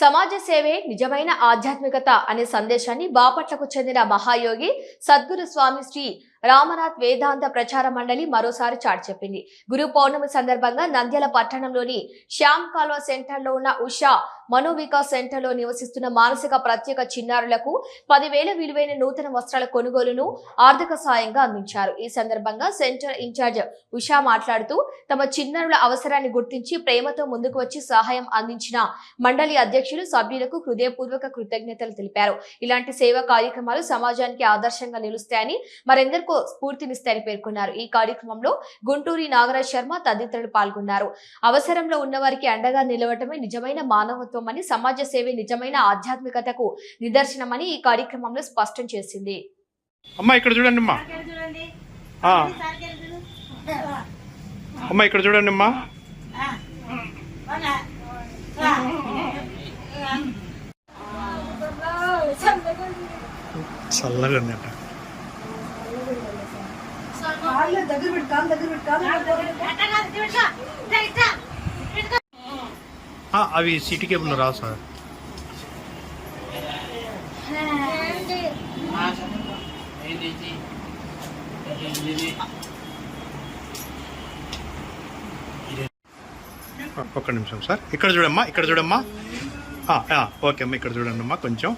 సమాజ సేవే నిజమైన ఆధ్యాత్మికత అనే సందేశాన్ని బాపట్లకు చెందిన మహాయోగి సద్గురు స్వామి శ్రీ రామనాథ్ వేదాంత ప్రచార మండలి మరోసారి చాటి చెప్పింది. గురు పౌర్ణమి సందర్భంగా నంద్యాల పట్టణంలోని శ్యామ్ కాల్వ సెంటర్ లో ఉన్న ఉషా మనోవికాస్ సెంటర్ లో నివసిస్తున్న మానసిక ప్రత్యేక చిన్నారులకు 10,000 విలువైన నూతన వస్త్రాల కొనుగోలును ఆర్థిక సాయంగా అందించారు. ఈ సందర్భంగా సెంటర్ ఇన్ఛార్జ్ ఉషా మాట్లాడుతూ తమ చిన్నారుల అవసరాన్ని గుర్తించి ప్రేమతో ముందుకు వచ్చి సహాయం అందించిన మండలి అధ్యక్షులు సభ్యులకు హృదయపూర్వక కృతజ్ఞతలు తెలిపారు. ఇలాంటి సేవా కార్యక్రమాలు సమాజానికి ఆదర్శంగా నిలుస్తాయని మరెందరికీ స్ఫూర్తినిస్తాయని పేర్కొన్నారు. ఈ కార్యక్రమంలో గుంటూరి నాగరాజ్ శర్మ తదితరులు పాల్గొన్నారు. అవసరంలో ఉన్నవారికి అండగా నిలవటమే నిజమైన మానవత్వం అని, సమాజ సేవే నిజమైన ఆధ్యాత్మికతకు నిదర్శనమని ఈ కార్యక్రమంలో స్పష్టం చేసింది. అమ్మా ఇక్కడ చూడండి అమ్మా, అమ్మా ఇక్కడ చూడండి అమ్మా, చల్లగా ఉందట. అవి సిటీ కేబుల్ రావు సార్. ఒక్క నిమిషం సార్, ఇక్కడ చూడమ్మా, ఇక్కడ చూడమ్మా. ఓకే అమ్మా, ఇక్కడ చూడండి అమ్మా కొంచెం.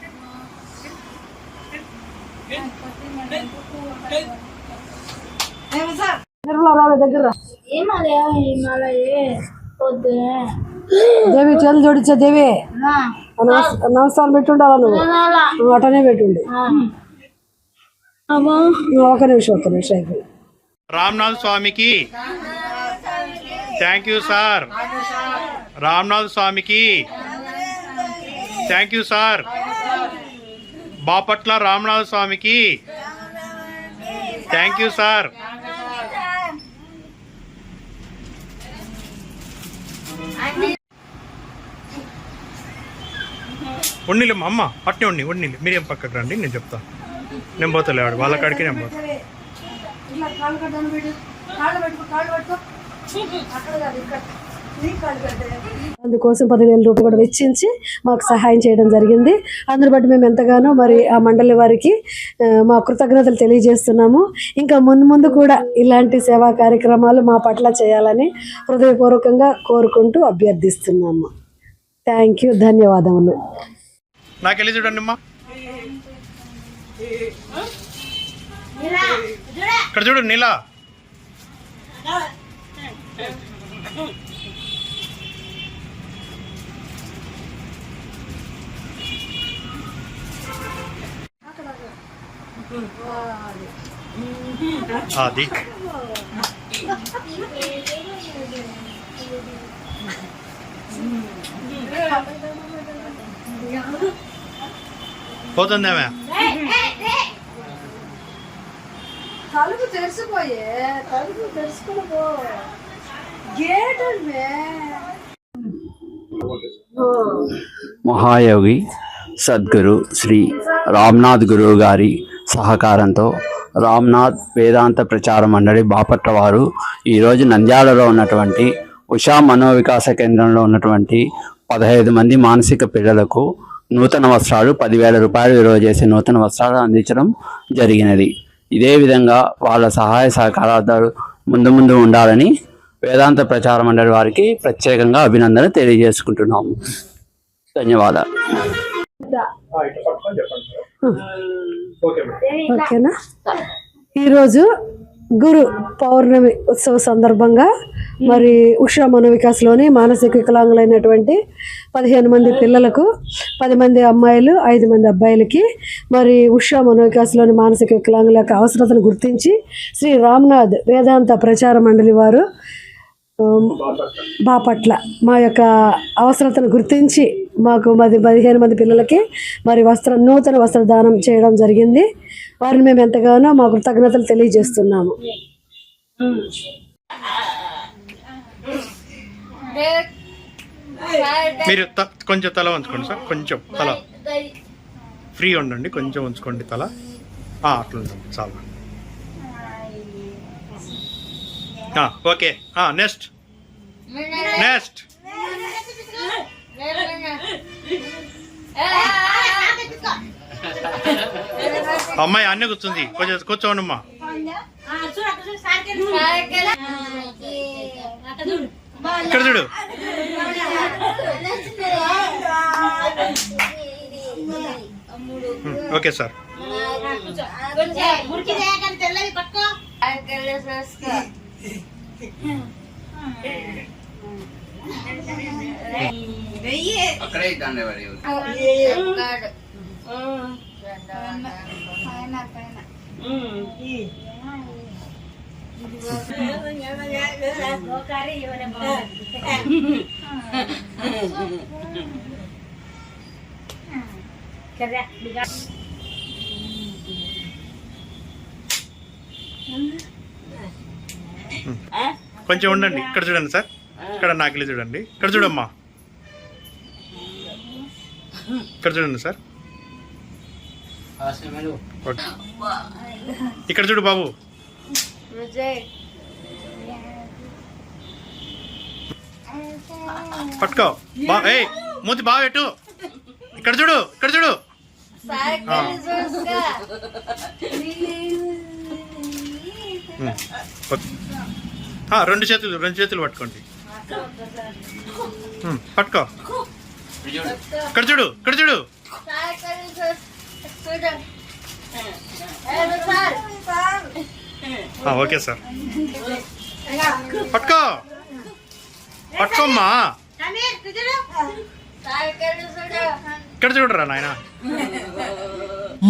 దేవి చేతులు జోడించే దేవి నమస్కారం పెట్టుండాలా, నువ్వు అటనే పెట్టుండి. ఒక నిమిషం అయిపోయి. రామ్నాథ్ స్వామికి థ్యాంక్ యూ సార్. రామ్నాథ్ స్వామికి thank you sir. Bapatla Ramnath స్వామికి థ్యాంక్ యూ సార్. ఉన్నిలేమ్మా అమ్మ, అట్నే ఉన్నిలే. మీరేం పక్కకు రండి, నేను చెప్తా. నేను పోతలేవాడు వాళ్ళ కాడికి, నేను పోతా. అందుకోసం 10,000 రూపాయలు కూడా వెచ్చించి మాకు సహాయం చేయడం జరిగింది. అందుని బట్టి మేము ఎంతగానో మరి ఆ మండలి వారికి మా కృతజ్ఞతలు తెలియజేస్తున్నాము. ఇంకా ముందు కూడా ఇలాంటి సేవా కార్యక్రమాలు మా పట్ల చేయాలని హృదయపూర్వకంగా కోరుకుంటూ అభ్యర్థిస్తున్నాము. థ్యాంక్ యూ, ధన్యవాదములు. నాకెళ్ళి చూడండి అమ్మా, ఇక్కడ చూడు నీలా. అది పోతుందేమే. తలుపు తెరిచిపోయే, తలుపు తెరుచుకోపో. మహాయోగి సద్గురు శ్రీ రామ్నాథ్ గురువు గారి సహకారంతో రామ్నాథ్ వేదాంత ప్రచార మండలి బాపట్ల వారు ఈరోజు నంద్యాలలో ఉన్నటువంటి ఉషా మనోవికాస కేంద్రంలో ఉన్నటువంటి 15 మంది మానసిక పిల్లలకు నూతన వస్త్రాలు 10,000 రూపాయలు విలువ చేసే నూతన వస్త్రాలు అందించడం జరిగినది. ఇదే విధంగా వాళ్ళ సహాయ సహకారాలు ముందు ఉండాలని వేదాంత ప్రచార మండలి వారికి ప్రత్యేకంగా అభినందన తెలియజేసుకుంటున్నాము. ధన్యవాదాలు. ఓకేనా. ఈరోజు గురు పౌర్ణమి ఉత్సవ సందర్భంగా మరి ఉషా మనోవికాస్లోని మానసిక వికలాంగులైనటువంటి 15 మంది పిల్లలకు 10 మంది అమ్మాయిలు 5 మంది అబ్బాయిలకి మరి ఉషా మనోవికాస్లోని మానసిక వికలాంగుల యొక్క అవసరతను గుర్తించి శ్రీ రామ్నాథ్ వేదాంత ప్రచార మండలి వారు బాపట్ల మా యొక్క అవసరతను గుర్తించి మాకు 15 మంది పిల్లలకి మరి నూతన వస్త్రదానం చేయడం జరిగింది. వారిని మేము ఎంతగానో మా కృతజ్ఞతలు తెలియజేస్తున్నాము. మీరు కొంచెం తల ఉంచుకోండి సార్, కొంచెం తల ఫ్రీ ఉండండి, కొంచెం ఉంచుకోండి తల. అట్లా ఉండండి చాలా. ఓకే, నెక్స్ట్ అమ్మాయి అన్నీ కూర్చుంది, కొంచెం కూర్చోండి అమ్మా. ఇక్కడ చూడు. Okay sir. అక్కడే ఇద్దాంలే మరి. కొంచెం ఉండండి. ఇక్కడ చూడండి సార్, ఇక్కడ నాకిలి చూడండి. ఇక్కడ చూడమ్మా, ఇక్కడ చూడండి సార్. ఓకే. ఇక్కడ చూడు బాబు. పట్టుకో ఏ మూతి బాగా పెట్టు. ఇక్కడ చూడు, ఇక్కడ చూడు. రెండు చేతులు పట్టుకోండి. పట్టుకో. ఇక్కడ చూడు, ఇక్కడ చూడు. Okay sir. పట్టుకో, పట్టుకోమ్మా. ఇక్కడ చూడరా నాయన.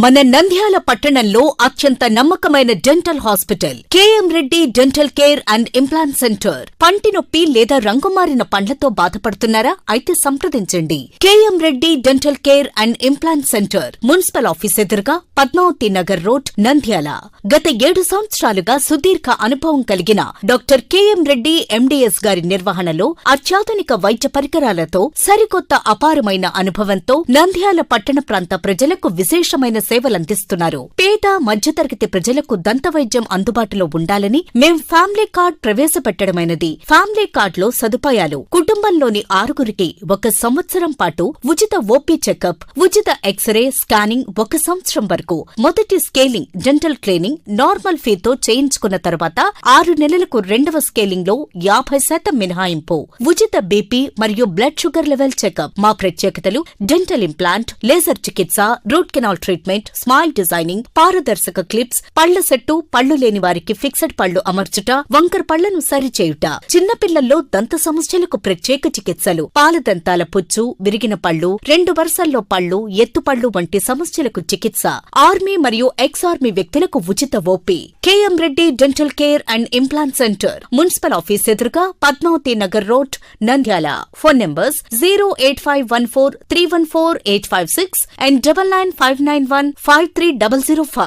మన నంద్యాల పట్టణంలో అత్యంత నమ్మకమైన dental hospital K M Reddy dental care and implant centre. పంటి నొప్పి లేదా రంగుమారిన పండ్లతో బాధపడుతున్నారా? అయితే సంప్రదించండి. K M Reddy dental care and implant centre, municipal office ఎదురుగా, పద్మావతి నగర్ రోడ్, నంద్యాల. గత 7 సంవత్సరాలుగా సుదీర్ఘ అనుభవం కలిగిన డాక్టర్ కేఎం రెడ్డి ఎండిఎస్ గారి నిర్వహణలో అత్యాధునిక వైద్య పరికరాలతో సరికొత్త అపారమైన అనుభవంతో నంద్యాల పట్టణ ప్రాంత ప్రజలకు విశేషమైన సేవలందిస్తున్నారు. పేద మధ్యతరగతి ప్రజలకు దంతవైద్యం అందుబాటులో ఉండాలని మేం ఫ్యామిలీ కార్డ్ ప్రవేశపెట్టడమైనది. ఫ్యామిలీ కార్డ్ లో సదుపాయాలు: కుటుంబంలోని 6గురికి 1 సంవత్సరం పాటు ఉచిత ఓపీ చెకప్, ఉచిత ఎక్స్రే స్కానింగ్ 1 సంవత్సరం వరకు, మొదటి స్కేలింగ్ డెంటల్ క్లీనింగ్ నార్మల్ ఫీతో చేయించుకున్న తర్వాత 6 నెలలకు 2వ స్కేలింగ్ లో 50% మినహాయింపు, ఉచిత బీపీ మరియు బ్లడ్ షుగర్ లెవెల్ చెకప్. మా ప్రత్యేకతలు: డెంటల్ ఇంప్లాంట్, లేజర్ చికిత్స, root canal treatment, smile designing, పారదర్శక క్లిప్స్, పళ్ల సెట్టు, పళ్లు లేని వారికి ఫిక్స్డ్ పళ్లు అమర్చుట, వంకర పళ్లను సరిచేయుట, చిన్నపిల్లల్లో దంత సమస్యలకు ప్రత్యేక చికిత్సలు, పాలదంతాల పుచ్చు, విరిగిన పళ్లు, 2 వరుసల్లో పళ్లు, ఎత్తుపళ్లు వంటి సమస్యలకు చికిత్స, ఆర్మీ మరియు ఎక్స్ ఆర్మీ వ్యక్తులకు ఉచిత OP. KM Reddy dental care and implant centre, municipal office ఎదురుగా, Padmavathi Nagar road, Nandyal. Phone numbers 08514314856 and 9959153005.